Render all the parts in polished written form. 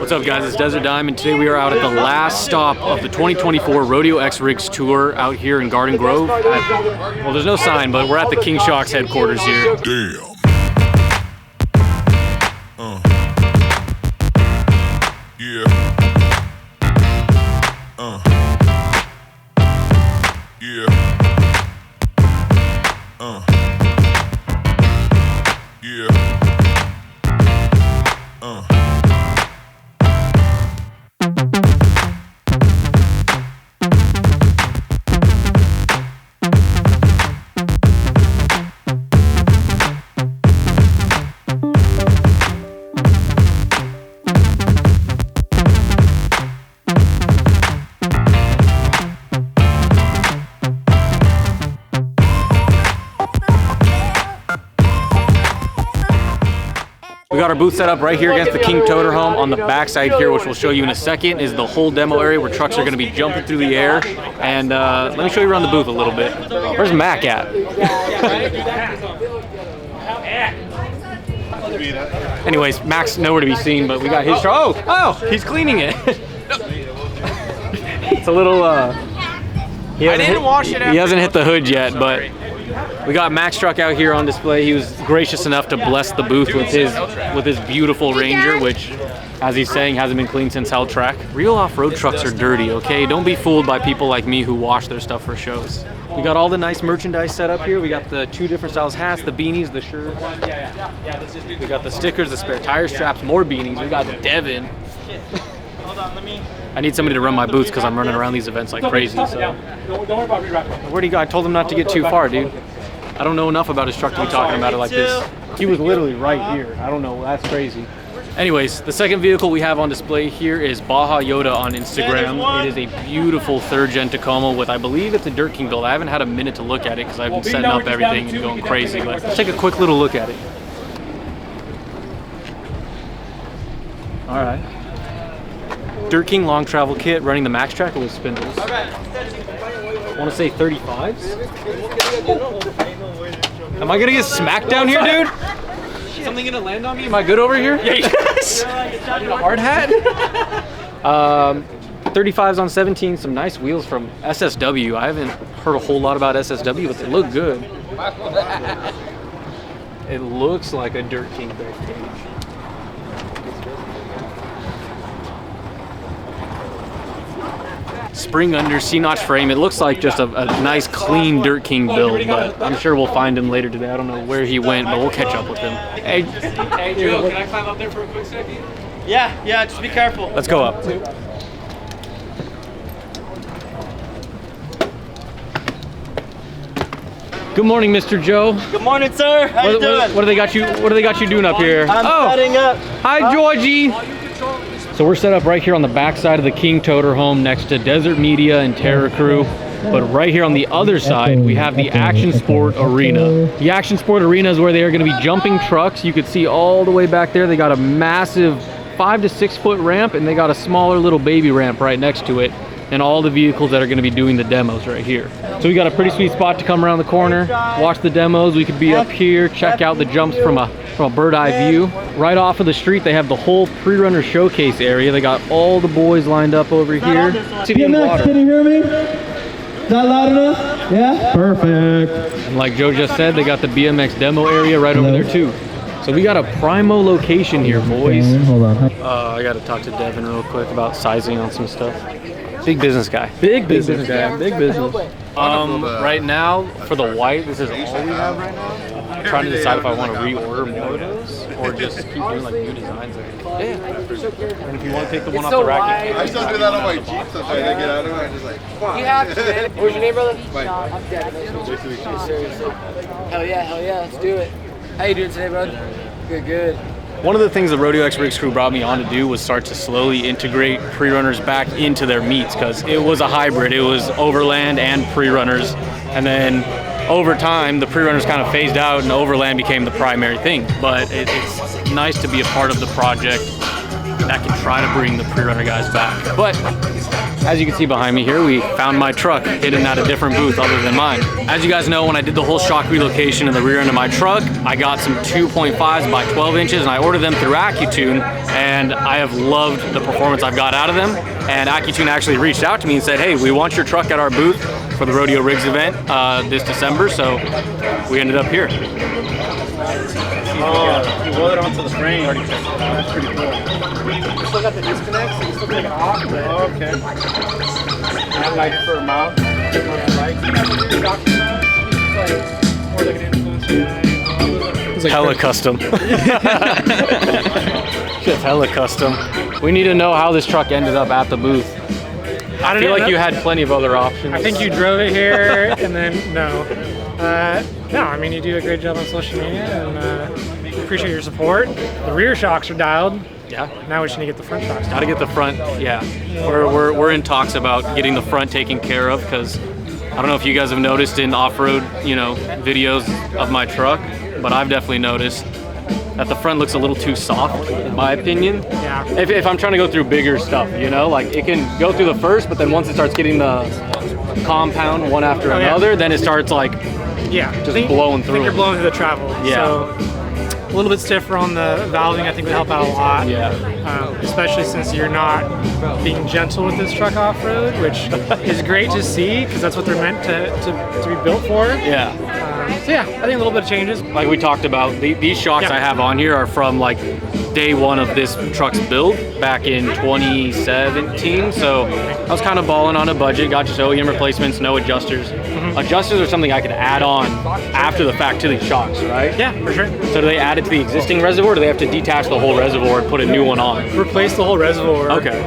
What's up guys, it's Desert Diamond. Today we are out at the last stop of the 2024 Rodeo X Rigs Tour out here in Garden Grove. Well, there's no sign, but we're at the King Shock's headquarters here. Damn. Yeah. Yeah. Yeah. We got our booth set up right here against the King Toter Home. On the back side here, which we'll show you in a second, is the whole demo area where trucks are going to be jumping through the air. And let me show you around the booth a little bit. Where's Mac at? Anyways, Mac's nowhere to be seen, but we got his truck. Oh, he's cleaning it. It's a little, he hasn't hit the hood yet, but we got Mac's truck out here on display. He was gracious enough to bless the booth with his beautiful Ranger, which, as he's saying, hasn't been cleaned since Hell Track. Real off-road trucks are dirty, okay? Don't be fooled by people like me who wash their stuff for shows. We got all the nice merchandise set up here. We got the 2 different styles hats, the beanies, the shirts. We got the stickers, the spare tire straps, more beanies. We got Devin. I need somebody to run my boots because I'm running around these events like crazy. So. Where'd he go? I told him not to get too far, dude. I don't know enough about his truck to be talking about it like this. He was literally right here. I don't know. That's crazy. Anyways, the second vehicle we have on display here is Baja Yoda on Instagram. It is a beautiful 3rd gen Tacoma with, I believe it's a Dirt King build. I haven't had a minute to look at it because I've been setting up everything and going crazy. But let's take a quick little look at it. All right. Dirt King long travel kit running the max tracker with spindles. I want to say 35s. Am I gonna get smacked down here, dude? Something gonna land on me? Am I good over here? Yeah, yes. I need a hard hat. 35s on 17. Some nice wheels from SSW. I haven't heard a whole lot about SSW, but they look good. It looks like a Dirt King bed cage. Spring under, C-notch frame. It looks like just a nice, clean Dirt King build, but I'm sure we'll find him later today. I don't know where he went, but we'll catch up with him. Hey Joe, can I climb up there for a quick second? Yeah, just be careful. Let's go up. Good morning, Mr. Joe. Good morning, sir. How you doing? What do they got you doing up here? I'm setting up. Hi, Georgie. So we're set up right here on the back side of the King Toter Home next to Desert Media and Terror Crew. But right here on the other side, we have the Action Sport Arena. The Action Sport Arena is where they are going to be jumping trucks. You could see all the way back there. They got a massive 5 to 6 foot ramp, and they got a smaller little baby ramp right next to it. And all the vehicles that are going to be doing the demos right here. So we got a pretty sweet spot to come around the corner, watch the demos. We could be up here, check out the jumps from a bird eye view. Right off of the street, they have the whole pre-runner showcase area. They got all the boys lined up over here. BMX, can you hear me? Is that loud enough? Yeah? Perfect. And like Joe just said, they got the BMX demo area right over there too. So we got a primo location here, boys. Hold on. I got to talk to Devin real quick about sizing on some stuff. Big business guy. Big business guy. Big business. Right now, for the white, this is all we have right now. I'm trying to decide if I want to reorder more of those or just keep doing like new designs. Yeah. And if you want to take the one off the rack, I still do that on my Jeep sometimes. I get out of it, I'm just like, fuck. You have to, man. What's your name, brother? Mike. I'm Devin. Hell yeah, let's do it. How you doing today, brother? Good. One of the things the Rodeo X Rigs crew brought me on to do was start to slowly integrate pre-runners back into their meets, because it was a hybrid. It was overland and pre-runners, and then over time the pre-runners kind of phased out and overland became the primary thing. But it's nice to be a part of the project that can try to bring the pre-runner guys back. But as you can see behind me here, we found my truck hidden at a different booth other than mine. As you guys know, when I did the whole shock relocation in the rear end of my truck, I got some 2.5s by 12 inches and I ordered them through AccuTune, and I have loved the performance I've got out of them. And AccuTune actually reached out to me and said, hey, we want your truck at our booth for the Rodeo Rigs event this December, so we ended up here. Oh, you welded onto the frame. That's pretty cool. You still got the disconnects, so you still take it off. Oh, okay. I like for a mount. It's like hella custom. Just hella custom. We need to know how this truck ended up at the booth. I feel like you had plenty of other options. I think you drove it here, and then no. No, I mean, you do a great job on social media, and appreciate your support. The rear shocks are dialed. Yeah. Now we just need to get the front shocks. Got to get the front. Yeah. We're in talks about getting the front taken care of, because I don't know if you guys have noticed in off-road, videos of my truck, but I've definitely noticed that the front looks a little too soft, in my opinion. Yeah. If I'm trying to go through bigger stuff, like it can go through the first, but then once it starts getting the compound one after another, then it starts like just blowing through. I think you're blowing through the travel. Yeah. So a little bit stiffer on the valving, I think would help out a lot. Yeah. Especially since you're not being gentle with this truck off-road, which is great to see, because that's what they're meant to be built for. Yeah. So yeah, I think a little bit of changes. Like we talked about, these shocks I have on here are from like day one of this truck's build back in 2017. So I was kind of balling on a budget, got just OEM replacements, no adjusters. Adjusters are something I could add on after the fact to these shocks, right? Yeah, for sure. So do they add it to the existing reservoir, or do they have to detach the whole reservoir and put a new one on? Replace the whole reservoir. Okay.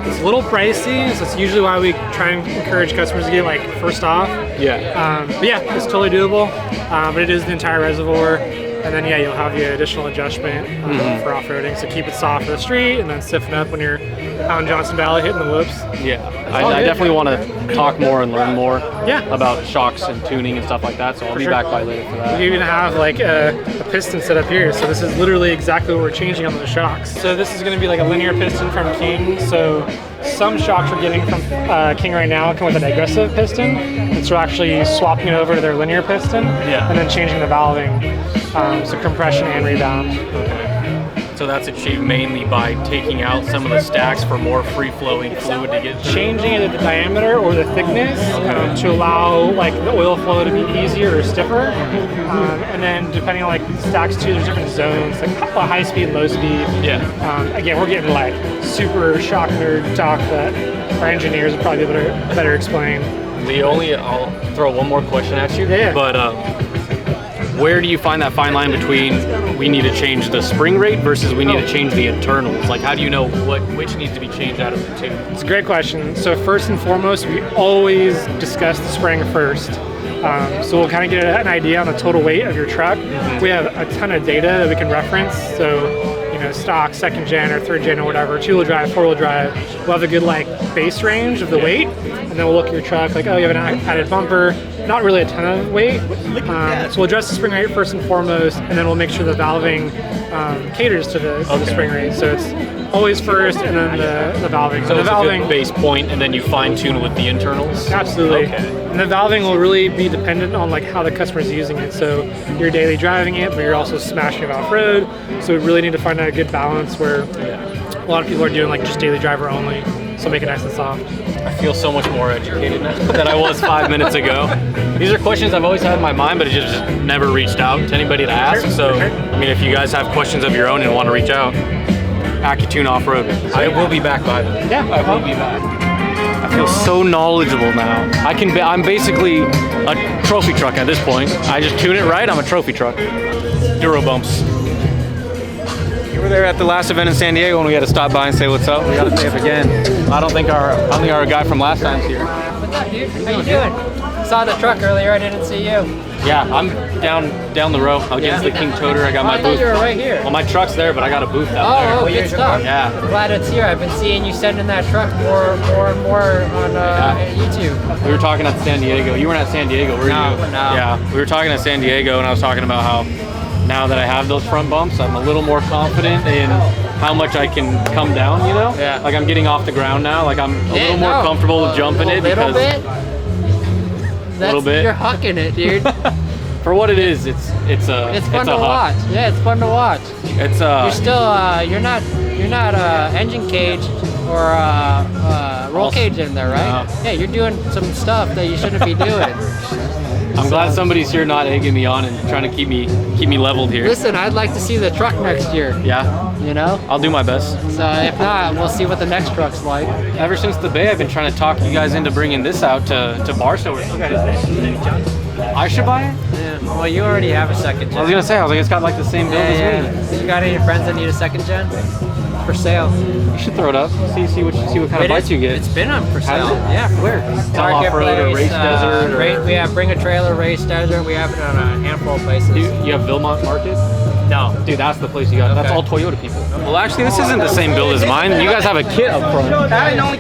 It's a little pricey, so it's usually why we try and encourage customers to get like first off. Yeah. But yeah, it's totally doable. But it is the entire reservoir. And then you'll have the additional adjustment for off-roading. So keep it soft for the street, and then stiffen up when you're out in Johnson Valley hitting the whoops. Yeah, I definitely want to talk more and learn more about shocks and tuning and stuff like that. So I'll be back by later for that. We even have like a piston set up here. So this is literally exactly what we're changing on the shocks. So this is going to be like a linear piston from King. So some shocks we're getting from King right now come with an aggressive piston. And so we're actually swapping it over to their linear piston and then changing the valving. So compression and rebound. So that's achieved mainly by taking out some of the stacks for more free-flowing fluid to get through. Changing either the diameter or the thickness to allow like the oil flow to be easier or stiffer. And then depending on like stacks too, there's different zones, like high speed, low speed. Yeah. Again, we're getting like super shock nerd talk that our engineers would probably be able to better explain. I'll throw one more question at you. Yeah. But where do you find that fine line between we need to change the spring rate versus we need to change the internals? Like, how do you know which needs to be changed out of the two? It's a great question. So first and foremost, we always discuss the spring first. So we'll kind of get an idea on the total weight of your truck. We have a ton of data that we can reference. So, stock, second gen or third gen or whatever, 2-wheel drive, 4-wheel drive, we'll have a good like base range of the weight, and then we'll look at your truck like, oh, you have an added bumper, not really a ton of weight. So we'll address the spring rate first and foremost, and then we'll make sure the valving caters to the spring rate. So it's always first, and then the valving. So the valving base point, and then you fine tune with the internals. Absolutely. Okay. And the valving will really be dependent on like how the customer's using it. So you're daily driving it, but you're also smashing it off road. So we really need to find out a good balance where a lot of people are doing like just daily driver only. So make it nice and soft. I feel so much more educated now than I was 5 minutes ago. These are questions I've always had in my mind, but it just never reached out to anybody to ask. So, I mean, if you guys have questions of your own and want to reach out, AccuTune Off-Road. I will be back by then. Yeah, I will be back. I feel so knowledgeable now. I'm basically a trophy truck at this point. I just tune it right, I'm a trophy truck. Duro bumps. You were there at the last event in San Diego when we had to stop by and say what's up. We got to say it again. I don't think our guy from last time's here. What's up, dude? How you doing? Saw the truck earlier. I didn't see you. Yeah, I'm down the row against the King Toter. I got my I booth. thought you were right here. Well, my truck's there, but I got a booth down there. Oh, good stuff. Yeah. I'm glad it's here. I've been seeing you sending that truck more and more on YouTube. We were talking at San Diego. You weren't at San Diego, were you? No. Yeah, we were talking at San Diego, and I was talking about how now that I have those front bumps, I'm a little more confident in how much I can come down, you know? Yeah. Like I'm getting off the ground now, like I'm a little more comfortable with jumping it because bit. a little bit. You're hucking it, dude. For what it is, it's fun to watch. Yeah, it's fun to watch. It's You're still you're not engine cage or roll cage in there, right? No. Yeah, you're doing some stuff that you shouldn't be doing. I'm glad somebody's here not egging me on and trying to keep me leveled here. Listen, I'd like to see the truck next year. Yeah. You know? I'll do my best. So if not, we'll see what the next truck's like. Ever since the Bay, I've been trying to talk you guys into bringing this out to Barstow or something. I should buy it? Yeah. Well, you already have a second gen. I was gonna say, it's got like the same build as me. You got any friends that need a second gen? For sale. You should throw it up. See what kind of bites you get. It's been on for sale. Has it? Yeah. Where? Tell Off-Road or Race Desert. Bring a trailer, Race Desert. We have it on a handful of places. You have Vilmont Market? No. Dude, that's the place you got. That's all Toyota people. Well, actually, this isn't the same build as mine. You guys have a kit up front.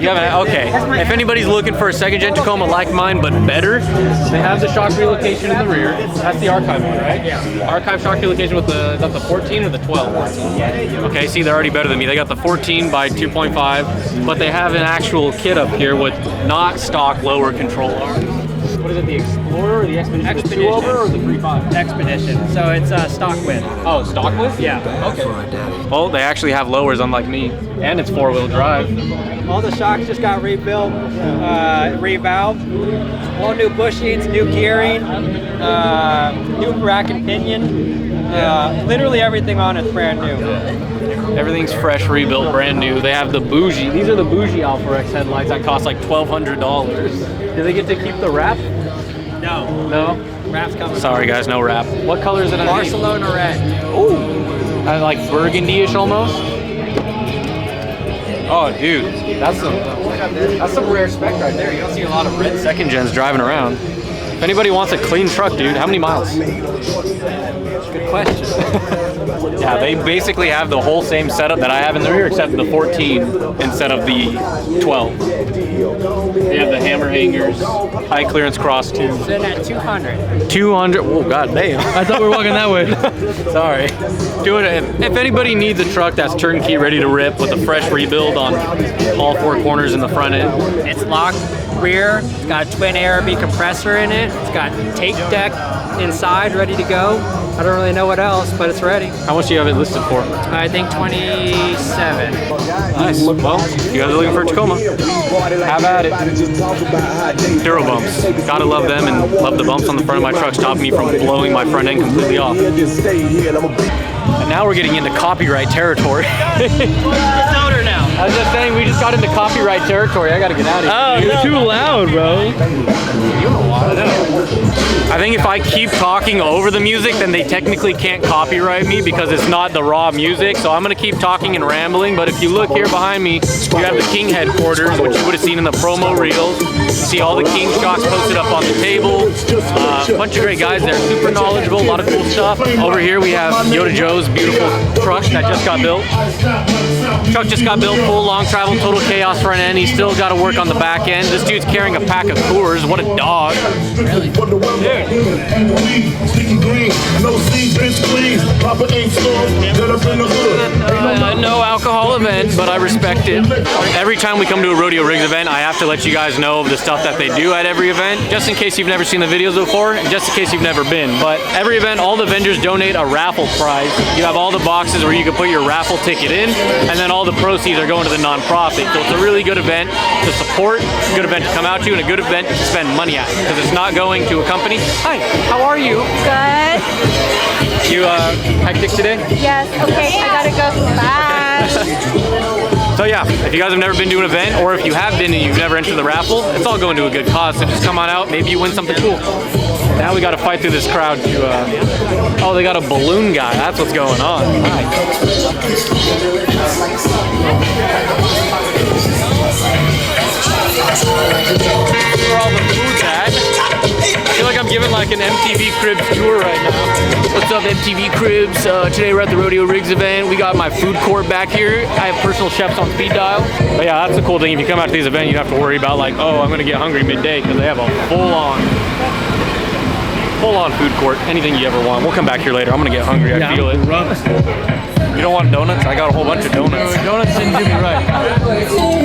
You have okay. If anybody's looking for a second-gen Tacoma like mine, but better, they have the shock relocation in the rear. That's the archive one, right? Yeah. Archive shock relocation with is that the 14 or the 12? 14. Okay, see, they're already better than me. They got the 14 by 2.5, but they have an actual kit up here with not stock lower control arms. What is it, the Explorer or the Expedition? The 2-over or the 3.5? Expedition. So it's stock width. Oh, stock width? Yeah. Okay. Well, they actually have lowers, unlike me, and it's 4-wheel drive. All the shocks just got rebuilt, revalved. All new bushings, new gearing, new rack and pinion. Literally everything on it's brand new. Everything's fresh, rebuilt, brand new. They have the bougie. These are the bougie Alpha X headlights that cost like $1,200. Do they get to keep the wrap? No. No? Wrap's coming. Sorry guys, no wrap. What color is it underneath? Barcelona red. Ooh. Like burgundy-ish almost? Oh, dude. That's some rare spec right there. You don't see a lot of red second gens driving around. If anybody wants a clean truck, dude, how many miles? Good question. Yeah, they basically have the whole same setup that I have in the rear, except the 14 instead of the 12. They have the hammer hangers, high clearance cross tubes. Sitting at 200. 200. Oh god damn! I thought we were walking that way. Sorry. If anybody needs a truck that's turnkey, ready to rip, with a fresh rebuild on all 4 corners in the front end, It's locked rear. It's got a twin ARB compressor in it. It's got tape deck inside, ready to go. I don't really know what else, but it's ready. how much do you have it listed for? I think 27. Nice. Well, you guys are looking for a Tacoma, have at it. Duro bumps. Gotta love them and love the bumps on the front of my truck stopping me from blowing my front end completely off. And now we're getting into copyright territory. It's louder now. I was just saying, we just got into copyright territory. I gotta get out of here. Oh, you're too loud, bro. I think if I keep talking over the music, then they technically can't copyright me because it's not the raw music. So I'm gonna keep talking and rambling. But if you look here behind me, you have the King headquarters, which you would have seen in the promo reels. You see all the King shocks posted up on the table. A bunch of great guys there, super knowledgeable, a lot of cool stuff. Over here we have Yoda Joe's beautiful truck that just got built. Truck just got built, full long travel, total chaos front end. He's still got to work on the back end. This dude's carrying a pack of Coors. What a dog. Really? No alcohol event, but I respect it. Every time we come to a Rodeo Rigs event, I have to let you guys know of the stuff that they do at every event, just in case you've never seen the videos before, and just in case you've never been. But every event, all the vendors donate a raffle prize. You have all the boxes where you can put your raffle ticket in, and then all the proceeds are going to the nonprofit. So it's a really good event to support, a good event to come out to, and a good event to spend money at, because it's not going to a company. Hi, how are you? Good. You hectic today? Yes. Okay, I gotta go. Bye. So yeah, if you guys have never been to an event, or if you have been and you've never entered the raffle, it's all going to a good cause. So just come on out, maybe you win something cool. Now we got to fight through this crowd to. Oh, they got a balloon guy. That's what's going on. Nice. Where all the food's at. I feel like I'm giving like an MTV Cribs tour right now. What's up, MTV Cribs? Today we're at the Rodeo Rigs event. We got my food court back here. I have personal chefs on speed dial. But yeah, that's the cool thing. If you come out to these events, you don't have to worry about like, oh, I'm gonna get hungry midday, because they have a full-on full-on food court. Anything you ever want. We'll come back here later. I'm gonna get hungry. I feel it. You don't want donuts? I got a whole bunch of donuts. Donuts didn't do me right.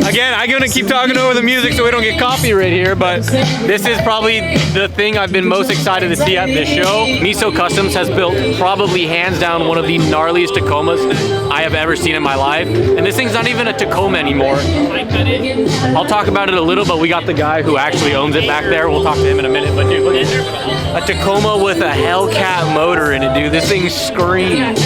Again, I'm gonna keep talking over the music so we don't get copyright here, but this is probably the thing I've been most excited to see at this show. Miso Customs has built probably hands down one of the gnarliest Tacomas I have ever seen in my life. And this thing's not even a Tacoma anymore. I'll talk about it a little, but we got the guy who actually owns it back there. We'll talk to him in a minute. But dude, look at this. A Tacoma with a Hellcat motor in it, dude. This thing screams.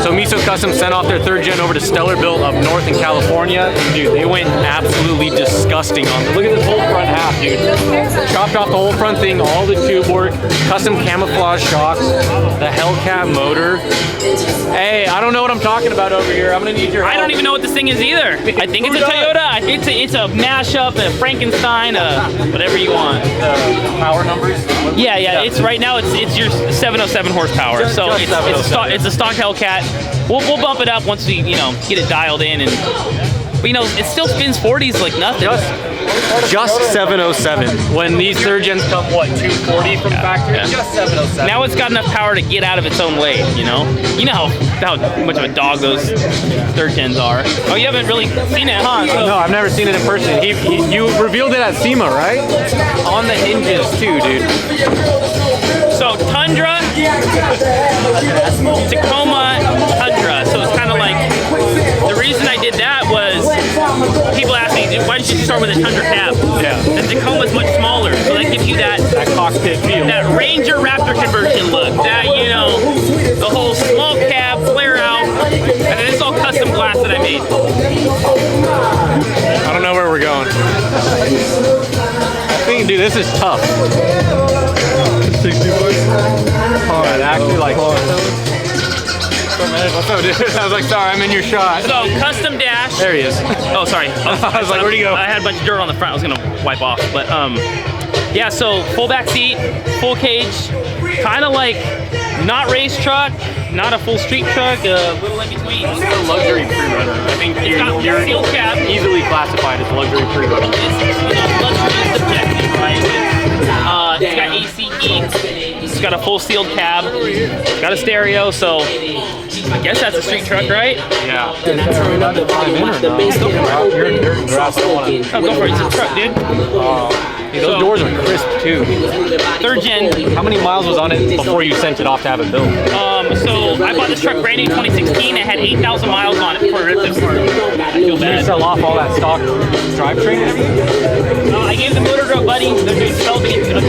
So Miso Customs sent off their 3rd gen over to Stellar Built up north in California. And dude, they went absolutely disgusting on it. Look at this whole front half, dude. Chopped off the whole front thing, all the tube work, custom camouflage shocks, the Hellcat motor. Hey, I don't know what I'm talking about over here. I'm gonna need your help. I don't even know what this thing is either. I think it's a Toyota. It's a mashup, a Frankenstein, whatever you want. Power numbers? Yeah. It's right now. It's your 707 horsepower. It's a stock Hellcat. We'll bump it up once we get it dialed in, and but it still spins 40s like nothing. Just 707. When these 3rd gens come, what, 240 from factory? Yeah. Just 707. Now it's got enough power to get out of its own way, You know how much of a dog those 3rd gens are. Oh, you haven't really seen it, huh? So, no, I've never seen it in person. You revealed it at SEMA, right? On the hinges too, dude. So Tundra, Tacoma, Tundra. So it's kind of like, the reason I did that was people ask me, why did you start with a Tundra cab? Yeah. The Tacoma's much smaller, so that gives you that cockpit feel. That Ranger Raptor conversion look. That, the whole small cab, flare out, and then it's all custom glass that I made. I don't know where we're going. I think, dude, this is tough. 60 bucks. Hard, actually, like. What's up, dude? I was like, sorry, I'm in your shot. So, custom dash. There he is. Oh, sorry. I was like, where'd he go? I had a bunch of dirt on the front. I was gonna wipe off, but yeah. So full back seat, full cage, kind of like not race truck, not a full street truck, a little in between. It's a luxury pre-runner. I think you're sealed cab. Easily classified as luxury pre-runner. Luxury is subjective, right? It's got AC heat. It's got a full sealed cab. It's got a stereo, so I guess that's a street truck, right? Yeah. Oh, go for it. It's a truck, dude. Those doors are crisp too. 3rd gen. How many miles was on it before you sent it off to have it built? So I bought this truck brand new 2016. It had 8,000 miles on it before I ripped it apart. I feel bad. Did you sell off all that stock drivetrain and everything? I gave the motor to a buddy. They're doing a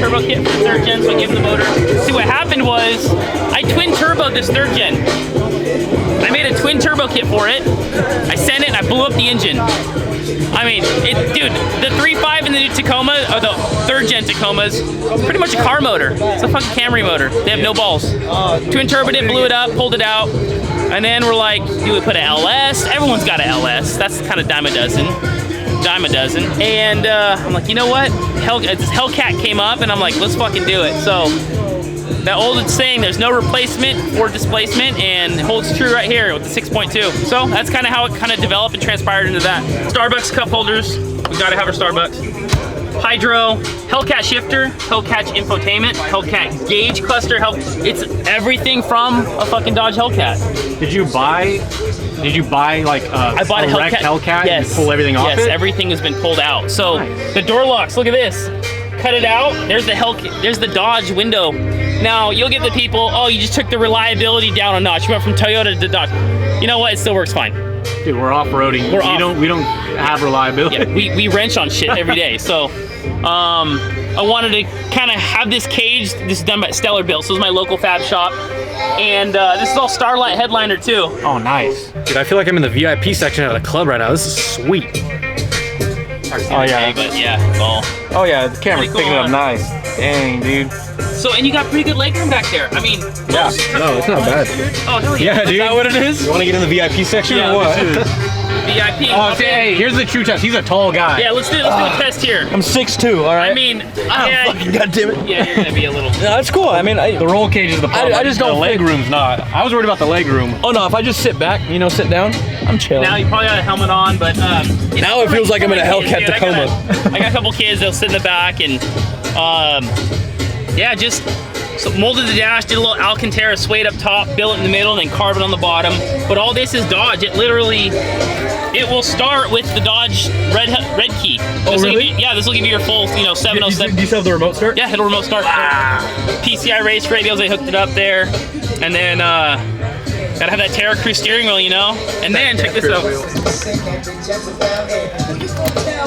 turbo kit for the 3rd gen, so I gave him the motor. See, what happened was I twin turboed this 3rd gen. I made a twin turbo kit for it. I sent it and I blew up the engine. I mean, dude, the 3.5 and the new Tacoma, or the 3rd gen Tacomas, pretty much a car motor. It's a fucking Camry motor. They have no balls. Twin turboed it, blew it up, pulled it out, and then we're like, do we put an LS? Everyone's got an LS. That's kind of dime a dozen. And I'm like, you know what? Hellcat came up, and I'm like, let's fucking do it. So that old saying, there's no replacement for displacement, and it holds true right here with the 6.2. So that's kind of how it kind of developed and transpired into that. Starbucks cup holders. We gotta have our Starbucks. Hydro, Hellcat shifter, Hellcat infotainment, Hellcat gauge cluster. It's everything from a fucking Dodge Hellcat. Did you buy like I bought a wrecked Hellcat yes. and pull everything off it? Yes, everything has been pulled out. So the door locks, look at this. Cut it out, there's the Dodge window. Now, you'll get the people, oh, you just took the reliability down a notch. You went from Toyota to Dodge. You know what, it still works fine. Dude, we're off-roading. We don't have reliability. Yeah, we wrench on shit every day. So, I wanted to kind of have this cage. This is done by Stellar Built, so it's my local fab shop. And this is all Starlight headliner too. Oh, nice. Dude, I feel like I'm in the VIP section at a club right now. This is sweet. Oh yeah. But yeah, it's all. Oh yeah, the camera's picking it up nice. Dang, dude. So, and you got pretty good legroom back there. I mean, yeah. No, it's not bad. Oh, hell yeah. Yeah, dude. Is that what it is? You want to get in the VIP section or what? VIP. Oh, hey, here's the true test. He's a tall guy. Yeah, let's do a test here. I'm 6'2", all right? I mean, fucking goddamn it. Yeah, you're gonna be a little. No, that's cool. I mean, the roll cage is the problem. I just don't. The leg room's not. I was worried about the leg room. Oh no, if I just sit back, sit down, I'm chilling. Now you probably got a helmet on, but now it feels like I'm in a Hellcat Tacoma. I got a couple kids. They'll sit in the back, and Yeah, just so molded the dash, did a little Alcantara suede up top, billet in the middle, and then carbon on the bottom. But all this is Dodge. It literally, it will start with the Dodge red key. Oh, really? Yeah, this will give you your full, 707. Do you still have the remote start? Yeah, it'll remote start. PCI race radials, they hooked it up there. And then, gotta have that Terra Crew steering wheel, And then, check this out.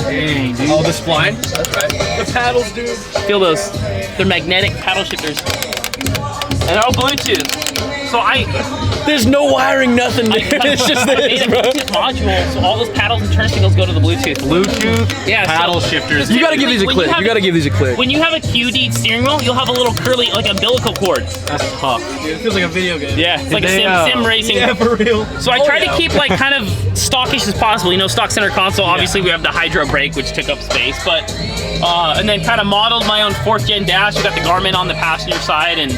Dang, dude. Oh, this flying? The paddles, dude. Feel those. They're magnetic paddle shifters. And they're all Bluetooth. So there's no wiring, nothing. It's just this, bro. Bluetooth module, so all those paddles and turn signals go to the Bluetooth. Paddle shifters. You gotta give these a click. You gotta give these a click. When you have a QD steering wheel, you'll have a little curly, like umbilical cord. That's tough. Dude, it feels like a video game. Yeah, it's like a sim racing. Yeah, for real. So I tried to keep like kind of stockish as possible. Stock center console. Obviously, we have the Hydro brake, which took up space, but and then kind of modeled my own 4th gen dash. We got the Garmin on the passenger side, and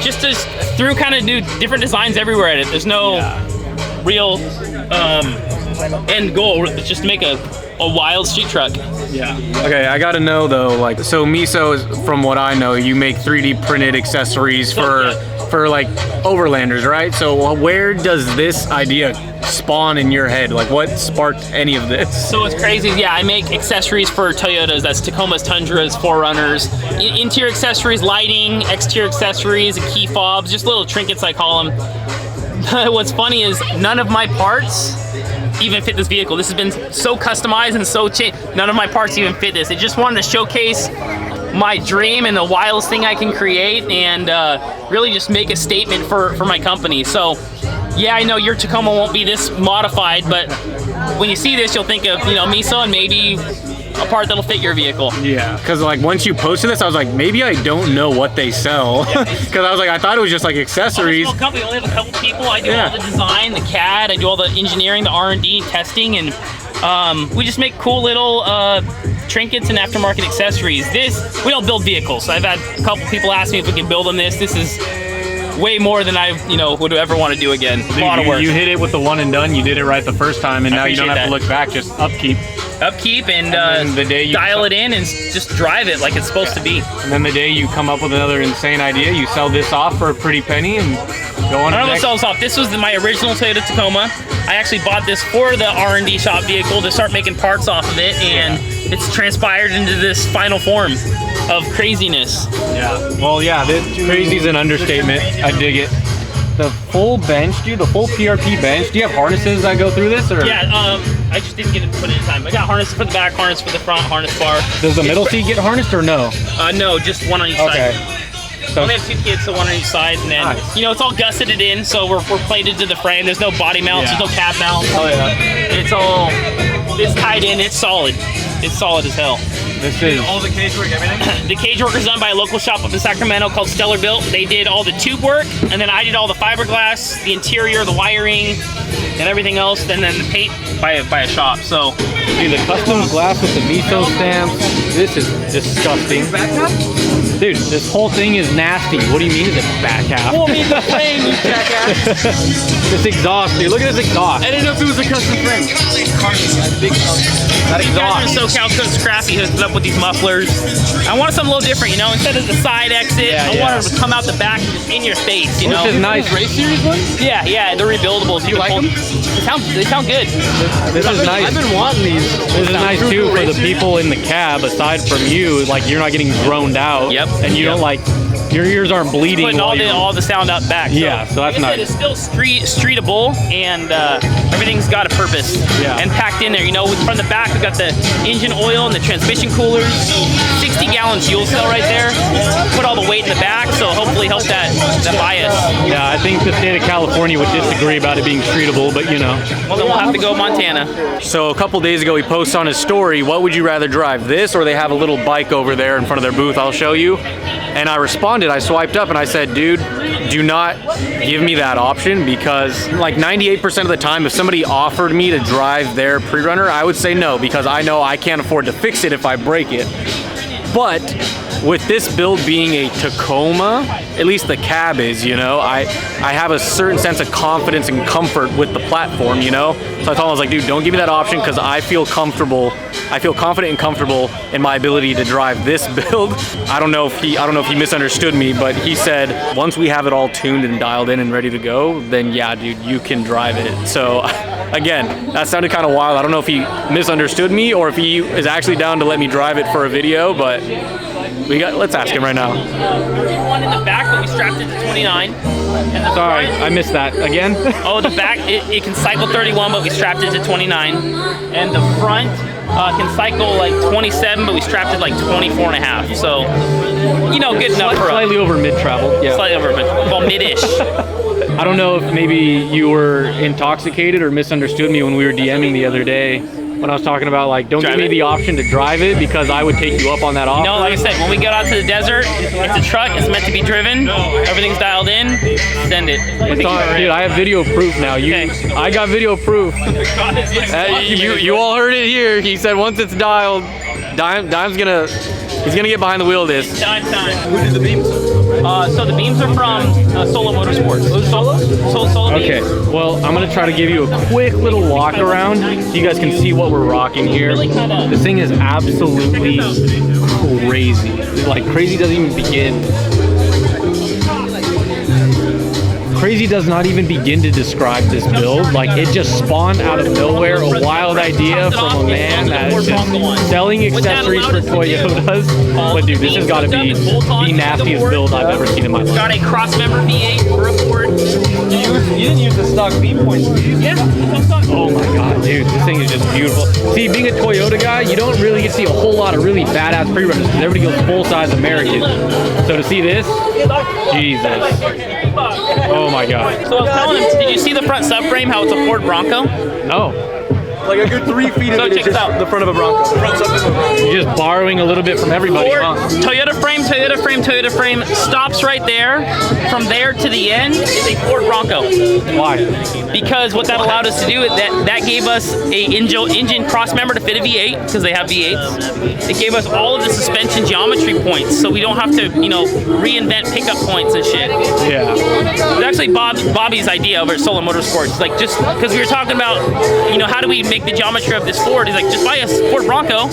just threw kind of new different designs everywhere at it. There's no real end goal. It's just to make a wild street truck. Yeah. Okay, I gotta know though, so Miso is, from what I know, you make 3D printed accessories for like overlanders, right? So where does this idea spawn in your head? Like, what sparked any of this? So what's crazy is, I make accessories for Toyotas. That's Tacomas, Tundras, 4Runners. Interior accessories, lighting, exterior accessories, key fobs, just little trinkets I call them. What's funny is none of my parts even fit this vehicle. This has been so customized and so none of my parts even fit this. It just wanted to showcase my dream and the wildest thing I can create, and really just make a statement for my company. So yeah, I know your Tacoma won't be this modified, but when you see this, you'll think of Miso and maybe a part that'll fit your vehicle. Yeah, because like once you posted this, I was like, maybe I don't know what they sell, because I was like, I thought it was just like accessories. Small company, we only have a couple people. I do all the design, the CAD, I do all the engineering, the R&D, testing, and we just make cool little trinkets and aftermarket accessories. We don't build vehicles. I've had a couple people ask me if we can build on this. This is way more than I, would ever want to do again. Dude, a lot of work. You hit it with the one and done. You did it right the first time, and now you don't have to look back. Just upkeep And the day you dial it in and just drive it like it's supposed to be. And then the day you come up with another insane idea, you sell this off for a pretty penny and go on. I don't sell this off. This was my original Toyota Tacoma. I actually bought this for the R&D shop vehicle to start making parts off of it, and it's transpired into this final form of craziness. Yeah. Well, yeah, crazy's an understatement. I dig it. The full bench, dude, the full PRP bench. Do you have harnesses that go through this, or? Yeah, I just didn't get it put in time. I got harness for the back, harness for the front, harness bar. Does the middle seat get harnessed or no? No, just one on each side. So I only have 2 kids, so one on each side, and then it's all gusseted in, so we're plated to the frame. There's no body mounts, there's no cab mounts. Oh yeah. It's tied in. It's solid. It's solid as hell. This is all the cage work, everything? The cage work is done by a local shop up in Sacramento called Stellar Built. They did all the tube work, and then I did all the fiberglass, the interior, the wiring, and everything else, and then the paint by a shop. So, dude, the custom glass with the Miso stamps. This is disgusting. Dude, this whole thing is nasty. What do you mean is it back half? Well, I mean the frame, you jackass. This exhaust, dude. Look at this exhaust. I didn't know if it was a custom frame. That These guys exhaust. are SoCal Coat Scrappy hooked it up with these mufflers. I wanted something a little different, Instead of the side exit, I wanted them to come out the back and just in your face, Which is nice. Race series ones? Yeah, they're rebuildables. You like them? They sound good. This is nice. I've been wanting these. This is nice too for the people in the cab. Aside from you, like you're not getting droned out. Yep. And you don't like your ears aren't bleeding. Putting all the sound out back. Yeah, so that's like I said, nice. It's still streetable, and everything's got a purpose. Yeah. And packed in there. From the back, we got the engine oil and the transmission coolers. 60-gallon fuel cell right there. Put all the weight in the back, so hopefully help that bias. Yeah, I think the state of California would disagree about it being streetable, but Well, then we'll have to go Montana. So a couple days ago, he posted on his story, what would you rather drive, this or they have a little bike over there in front of their booth, I'll show you. And I responded, I swiped up and I said, dude, do not give me that option, because like 98% of the time, if somebody offered me to drive their pre-runner, I would say no, because I know I can't afford to fix it if I break it. But with this build being a Tacoma, at least the cab is, you know, I have a certain sense of confidence and comfort with the platform, you know? So I told him, I was like, dude, don't give me that option because I feel comfortable. I feel confident and comfortable in my ability to drive this build. I don't know if he misunderstood me, but he said, once we have it all tuned and dialed in and ready to go, then yeah, dude, you can drive it. So again, that sounded kind of wild. I don't know if he misunderstood me or if he is actually down to let me drive it for a video, but let's ask him right now. One in the back, but we strapped it to 29. And the Sorry, front, I missed that. Again? Oh, the back, it can cycle 31, but we strapped it to 29. And the front can cycle like 27, but we strapped it like 24 and a half. So, you know, good enough for us. Slightly over mid-travel. Yeah. Slightly over mid, well, mid-ish. I don't know if maybe you were intoxicated or misunderstood me when we were DMing the other day. When I was talking about like, don't give me the option to drive it because I would take you up on that offer. No, like I said, when we get out to the desert, it's a truck, it's meant to be driven, everything's dialed in, send it. Dude, I have video proof now. I got video proof. You all heard it here. He said once it's dialed, Dime's he's gonna get behind the wheel of this. Time. Who did the beams? So the beams are from Solo Motorsports. Solo Okay, well, I'm gonna try to give you a quick little walk around so you guys can see what we're rocking here. This thing is absolutely crazy. Like, crazy doesn't even begin. Crazy does not even begin to describe this build. Like, it just spawned out of nowhere, a wild idea from a man that is just selling accessories for Toyotas. But dude, this has got to be the nastiest build I've ever seen in my life. Got a cross-member V8 for a Ford. You didn't use the stock beam points, did you? Yeah. Oh my god, dude, this thing is just beautiful. See, being a Toyota guy, you don't really get to see a whole lot of really badass pre-runners because everybody goes full-size American. So to see this, Jesus. Oh my god. So I was telling him, did you see the front subframe, how it's a Ford Bronco? No. Like a good 3 feet of So it check is this just out. the front of a Bronco. Front subframe of a Bronco. You're just borrowing a little bit from everybody, Ford, huh? Toyota frame, stops right there. From there to the end is a Ford Bronco. Why? Because what that allowed us to do, that gave us a engine cross member to fit a V8, because they have V8s. It gave us all of the suspension geometry points, so we don't have to, you know, reinvent pickup points and shit. Yeah. It was actually Bobby's idea over at Solo Motorsports. Like, just because we were talking about, you know, how do we make the geometry of this Ford? He's like, just buy a Ford Bronco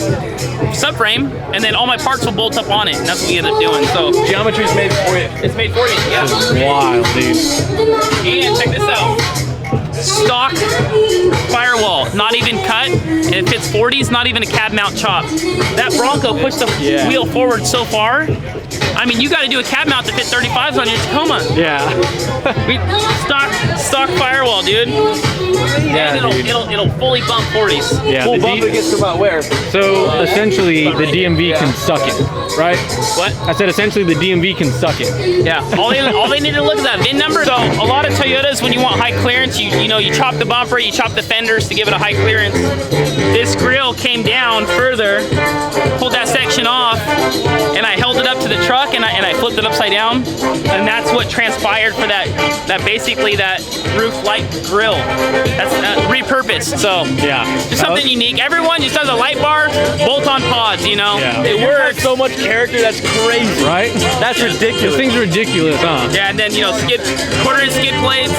subframe, and then all my parts will bolt up on it, and that's what we ended up doing. So Geometry's made for you. it's made for you. Yeah. This is wild, dude. And check this out. Stock firewall, not even cut, and it fits 40s, not even a cab mount chop. That Bronco pushed the wheel forward so far. I mean, you got to do a cab mount to fit 35s on your Tacoma. Yeah. Stock firewall, dude. Yeah, and dude. it'll fully bump 40s. Yeah, Full the bump it gets to about where? So essentially, the DMV can suck it, right? What? I said essentially the DMV can suck it. Yeah. All they need to look at that VIN number. So a lot of Toyotas, when you want high clearance, you know, you chop the bumper, you chop the fenders to give it a high clearance. This grill came down further, pulled that section off, and I held it up to the truck and I flipped it upside down, and that's what transpired for that basically that roof light grill. That's repurposed. So Yeah. just something unique. Everyone just does a light bar, bolt-on pods, you know. Yeah. It works. So much character, that's crazy. Right? That's ridiculous. This thing's ridiculous, huh? Yeah, and then, you know, quarter-inch skid plates,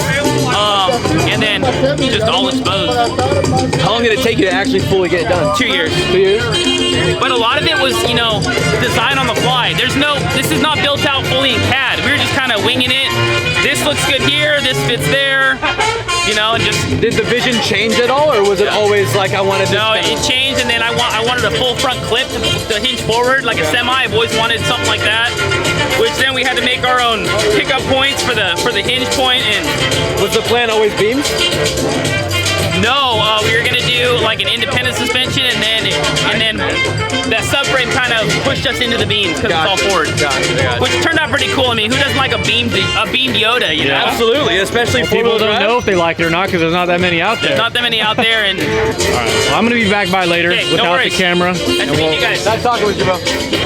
and then just all exposed. How long did it take you to actually fully get it done? 2 years. 2 years? But a lot of it was, you know, design on the fly. This is not built out fully in CAD. We were just kind of winging it. This looks good here, this fits there, you know, and just... Did the vision change at all, or was it always like I wanted this? No, it changed, and then I wanted a full front clip to hinge forward like a semi. I've always wanted something like that, which then we had to make our own pickup points for the hinge point. And Was the plan always beams? no, we were gonna do like an independent suspension, and then that subframe kind of pushed us into the beams because it's all forward, which turned out pretty cool. I mean, who doesn't like a beamed Yoda? You know, Absolutely, especially People don't know if they like it or not because there's not that many out there. not that many out there, and All right, well, I'm gonna be back by later Okay, no without the worries. camera. nice to meet you guys. Nice talking with you, bro.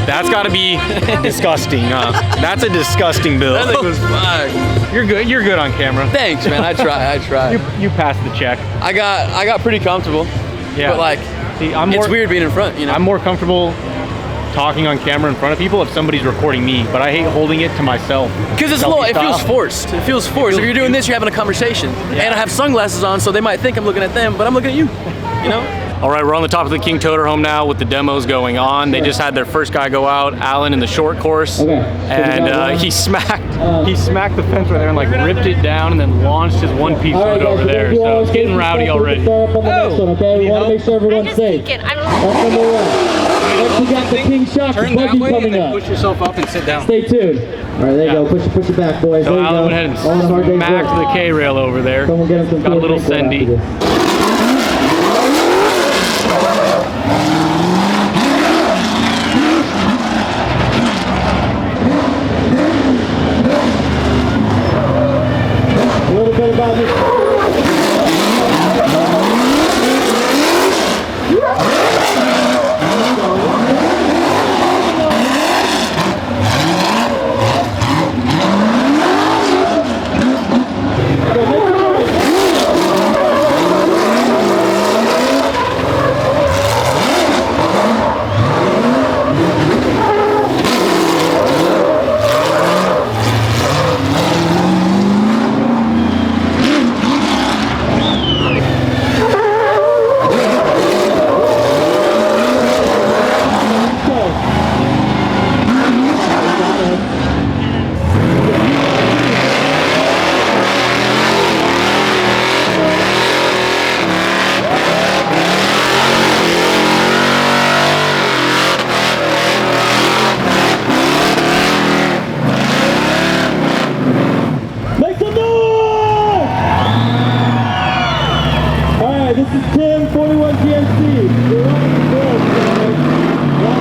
That's got to be disgusting, huh? That's a disgusting That thing build. was fire. You're good. You're good on camera. Thanks, man. I try. You passed the check. I got pretty comfortable. Yeah. But like, See, I'm more, it's weird being in front, you know. I'm more comfortable talking on camera in front of people if somebody's recording me, but I hate holding it to myself. Because it's it feels forced. It feels forced. If you're doing this, you're having a conversation. Yeah. And I have sunglasses on, so they might think I'm looking at them, but I'm looking at you. You know? All right, we're on the top of the King Toterhome now with the demos going on. They just had their first guy go out, Alan, in the short course, and he smacked the fence right there and like ripped it down and then launched his one-piece hood over there. So it's getting rowdy already. Okay, we want to make sure everyone's safe. That's number one. Next we got the King Shock buggy coming up. Push yourself up and sit down. Stay tuned. All right, there you go. Push it back, boys. So there you Alan go. went ahead and All the hard days smacked work. the K-rail over there. Someone get him some Got a little sendy. A little bit about this. This is Tim, 41 GMC. We're on the board, there we go.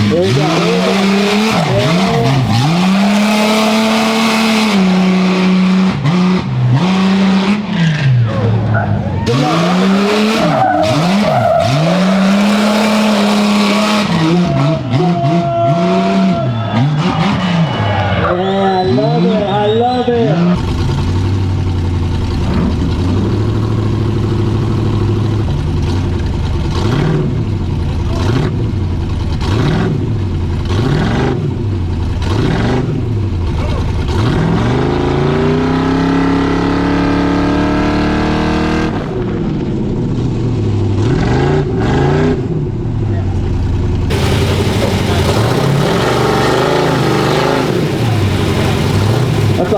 There we go.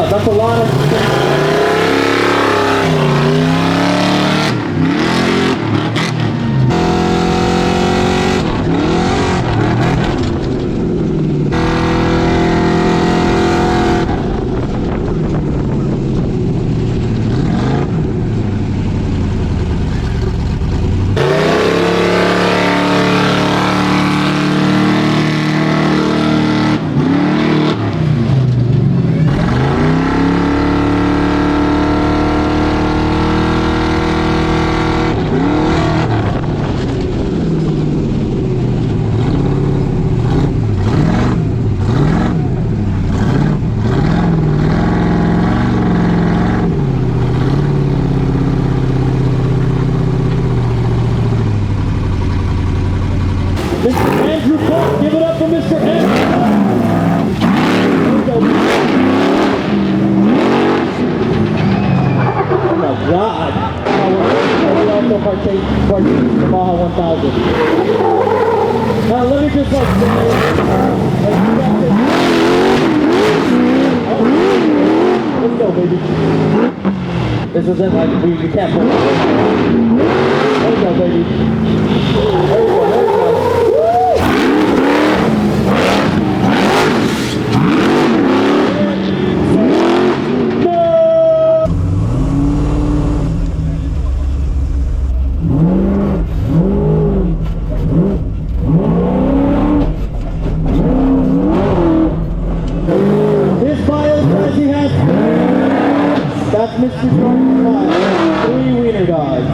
That's a lot of... Give it up for Mr. Andrew. Oh my God. We also partake in the Baja 1000. Now let me just like let's go, baby. This isn't like we can't pull it. There we go, baby. There we go, there we go. That's Mr. Jordan 5, 3 wiener dogs.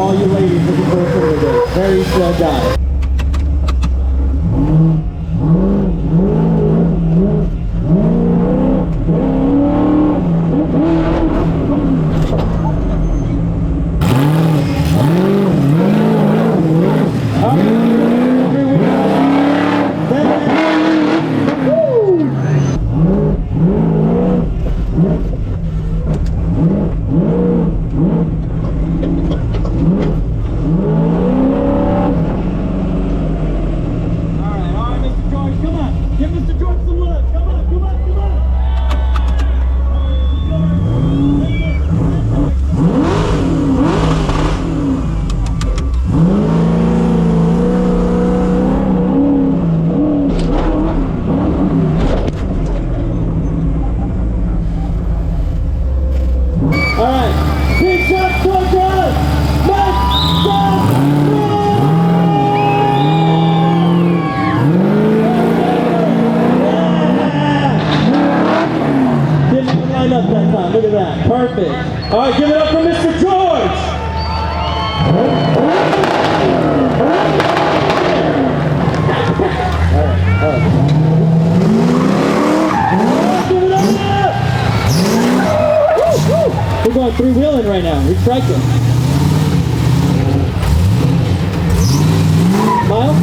all you ladies looking for a Tinder date. Very swell guy. Look at that. Perfect. All right, give it up for Mr. George. Give it up. We're going three-wheeling right now. We're striking. Miles?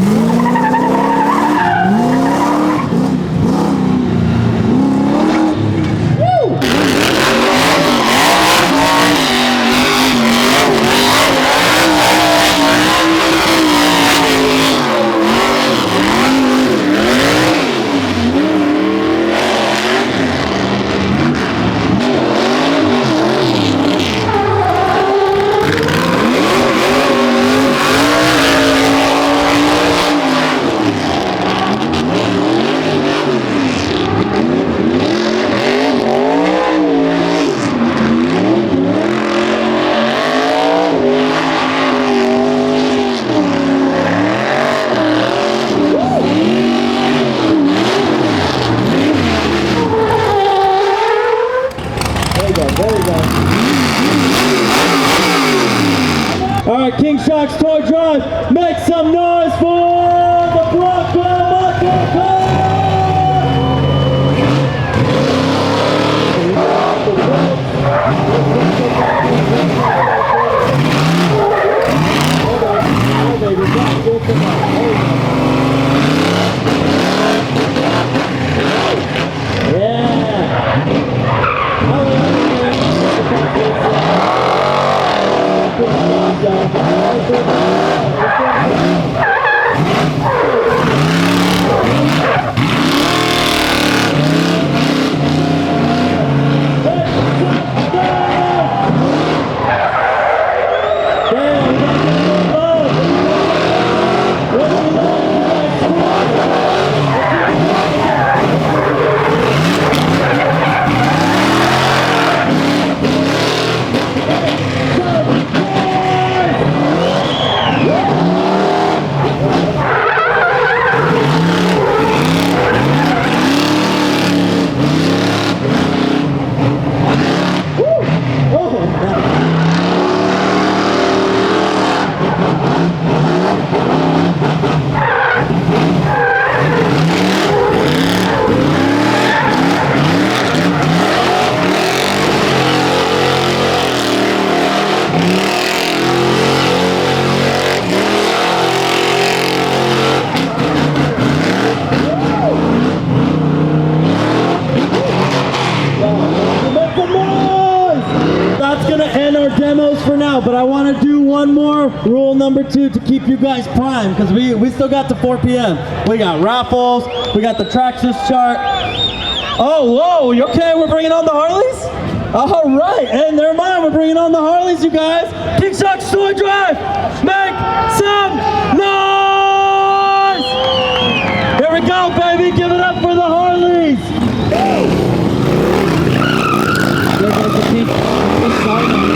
All right, King Shark's Toy Drive, make some noise for the Brooklyn Muscle Club! But I want to do one more rule number 2 to keep you guys primed, because we still got to 4 p.m. We got raffles, we got the Traxxas chart. Oh, whoa, you okay? We're bringing on the Harleys? All right, and never mind, we're bringing on the Harleys, you guys. King Shark's Toy Drive, make some noise! Here we go, baby, give it up for the Harleys! There goes the pink Harley.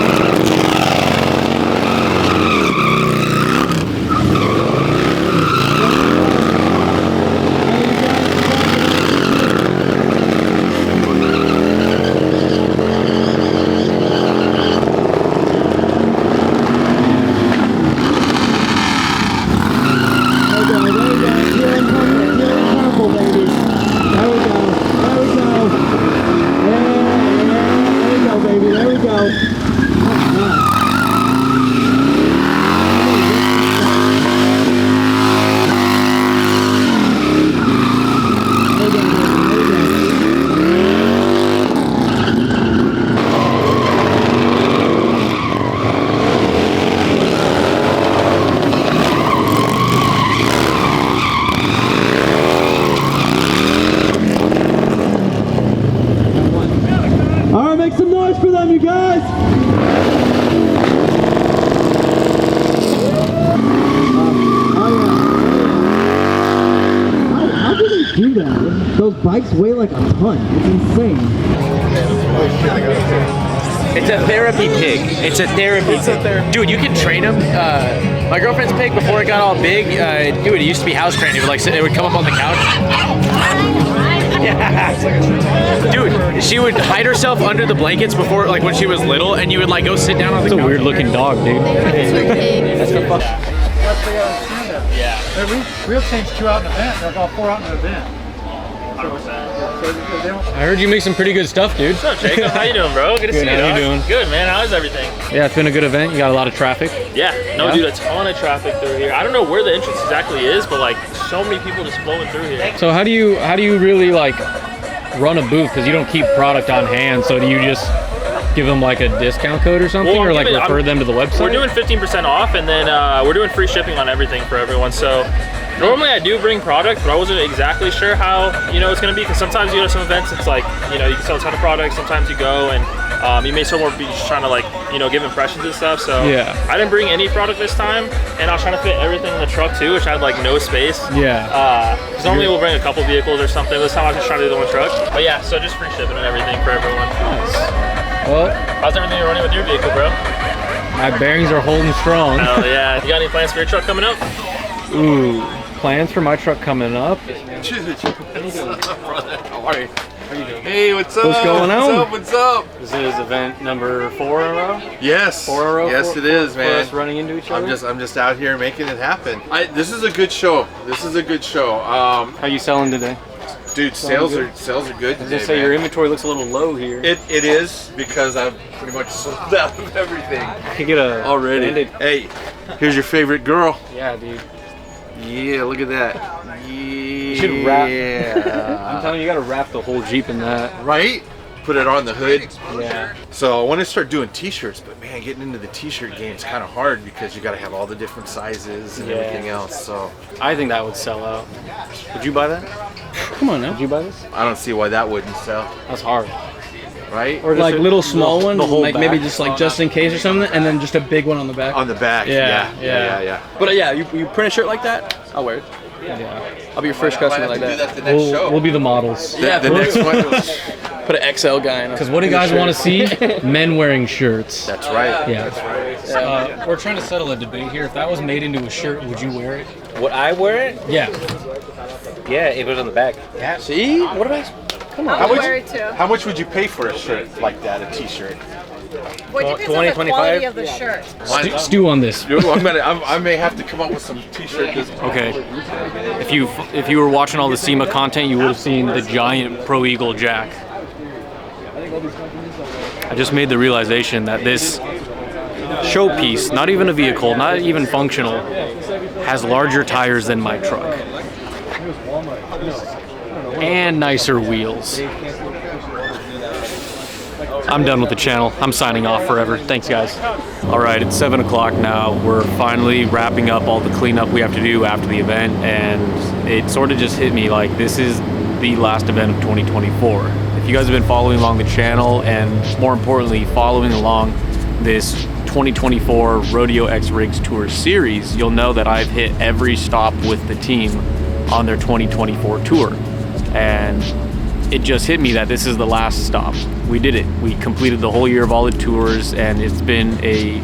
those bikes weigh like a ton. It's insane. It's a therapy pig. It's a therapy pig. Dude, you can train him. My girlfriend's pig, before it got all big, dude, it used to be house trained. It would like sit, it would come up on the couch. Yeah. Dude, she would hide herself under the blankets before, like when she was little, and you would like go sit down on the couch. It's a weird looking dog, dude. That's the fuck. Yeah. We'll change 2 out in an event. There's all 4 out in an event. 100%. I heard you make some pretty good stuff, dude. What's up, Jacob? How you doing, bro? Good to see you. How you doing? Good, man. How's everything? Yeah, it's been a good event. You got a lot of traffic. Yeah. No, dude, a ton of traffic through here. I don't know where the entrance exactly is, but like so many people just flowing through here. So how do you really like run a booth? Because you don't keep product on hand. So do you just give them like a discount code or something, or like refer them to the website? We're doing 15% off, and then we're doing free shipping on everything for everyone. So normally I do bring product, but I wasn't exactly sure how it's going to be, because sometimes you go to some events, it's like you can sell a ton of products. Sometimes you go and you may still more be just trying to like give impressions and stuff. So yeah, I didn't bring any product this time, and I was trying to fit everything in the truck too, which I had like no space. Yeah. Because normally we'll bring a couple vehicles or something. This time I was just trying to do the one truck. But yeah, so just free shipping and everything for everyone. Nice. Well, how's everything running with your vehicle, bro? My bearings are holding strong. Hell yeah. You got any plans for your truck coming up? Ooh, plans for my truck coming up? How are you? Hey, what's up? What's going on? What's up? This is event number 4 in a row? Yes. 4 in a row? Yes, it is, man. For us running into each other? I'm just out here making it happen. This is a good show. This is a good show. How you selling today? Dude, sales are good today, say man. your inventory looks a little low here. It is, because I've pretty much sold out of everything. Can get a already. Hey, here's your favorite girl. Yeah, dude. Yeah, look at that. Yeah. You should wrap. I'm telling you, you gotta wrap the whole Jeep in that. Right? Put it on the hood. Yeah. So I want to start doing t-shirts, but man, getting into the t-shirt game is kind of hard, because you got to have all the different sizes and everything else. So I think that would sell out. Would you buy that? Come on now. Would you buy this? I don't see why that wouldn't sell. That's hard. Right? Or like little small one, like back. maybe just like just in case or something, and then just a big one on the back. On the back. Yeah. But yeah, you print a shirt like that, I'll wear it. Yeah. I'll be your first customer like that. The next show. We'll be the models. The next one. Put an XL guy in. Because what do you guys want to see? Men wearing shirts. That's right. Yeah. That's right. We're trying to settle a debate here. If that was made into a shirt, would you wear it? Would I wear it? Yeah. Yeah, if it was on the back. Yeah. See? What about? Come on. I'll wear it too. How much would you pay for a shirt like that, a t-shirt? What depends on the quality of the shirt. Stew on this. I may have to come up with some t-shirt design. Okay. If you were watching all the SEMA content, you would have seen the giant Pro Eagle jack. I just made the realization that this showpiece, not even a vehicle, not even functional, has larger tires than my truck. And nicer wheels. I'm done with the channel. I'm signing off forever. Thanks, guys. All right, it's 7 o'clock now. We're finally wrapping up all the cleanup we have to do after the event, and it sort of just hit me like this is the last event of 2024. If you guys have been following along the channel, and more importantly, following along this 2024 Rodeo X Rigs Tour series, you'll know that I've hit every stop with the team on their 2024 tour. And it just hit me that this is the last stop. We did it. We completed the whole year of all the tours, and it's been a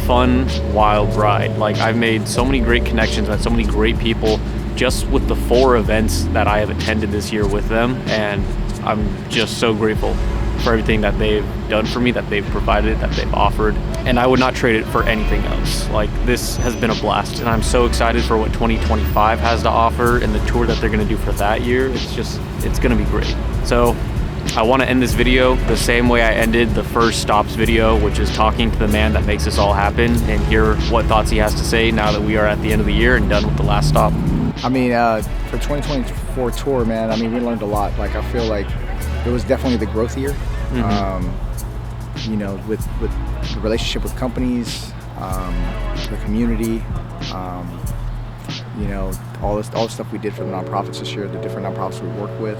fun, wild ride. Like, I've made so many great connections, met so many great people just with the 4 events that I have attended this year with them, and I'm just so grateful for everything that they've done for me, that they've provided, that they've offered, and I would not trade it for anything else. Like, this has been a blast, and I'm so excited for what 2025 has to offer and the tour that they're gonna do for that year. It's gonna be great. So I want to end this video the same way I ended the first stops video, which is talking to the man that makes this all happen and hear what thoughts he has to say now that we are at the end of the year and done with the last stop. I mean, for 2024 tour, man, I mean, we learned a lot. Like, I feel like it was definitely the growth year. Mm-hmm. You know, with the relationship with companies, the community, you know, all the stuff we did for the nonprofits this year, the different nonprofits we worked with.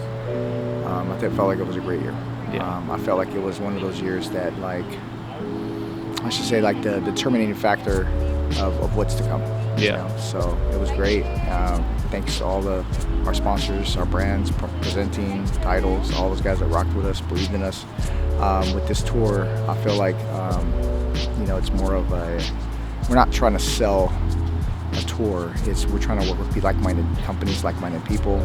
I felt like it was a great year. Yeah. I felt like it was one of those years that, like, I should say, like the determining factor of what's to come. Yeah. You know? So it was great. thanks to all our sponsors, our brands, presenting, titles, all those guys that rocked with us, believed in us. With this tour, I feel like, it's more of we're not trying to sell a tour. We're trying to work with like-minded companies, like-minded people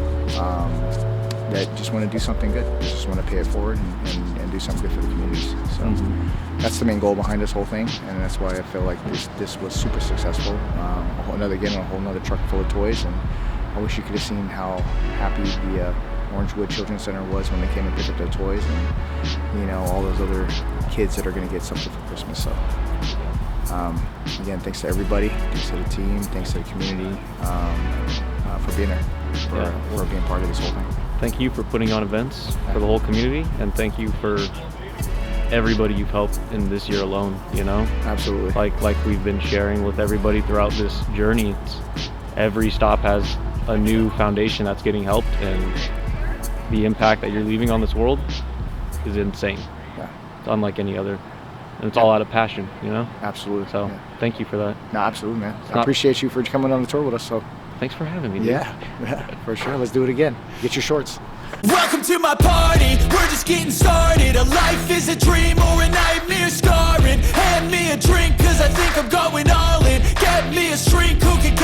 that just want to do something good. They just want to pay it forward and do something good for the communities. So that's the main goal behind this whole thing, and that's why I feel like this was super successful. A whole nother truck full of toys, and I wish you could have seen how happy the Orangewood Children's Center was when they came and picked up their toys, and all those other kids that are going to get something for Christmas. So again, thanks to everybody, thanks to the team, thanks to the community for being there, for being part of this whole thing. Thank you for putting on events for the whole community, and thank you for everybody you've helped in this year alone. Absolutely. Like we've been sharing with everybody throughout this journey. Every stop has a new foundation that's getting helped, and the impact that you're leaving on this world is insane. Yeah. It's unlike any other, and it's all out of passion. Absolutely. So thank you for that. No, absolutely, man. I appreciate you for coming on the tour with us. So. Thanks for having me, dude. Yeah, for sure. Let's do it again. Get your shorts. Welcome to my party, we're just getting started. A life is a dream or a nightmare scarring. Hand me a drink, cause I think I'm going all in. Get me a shrink who can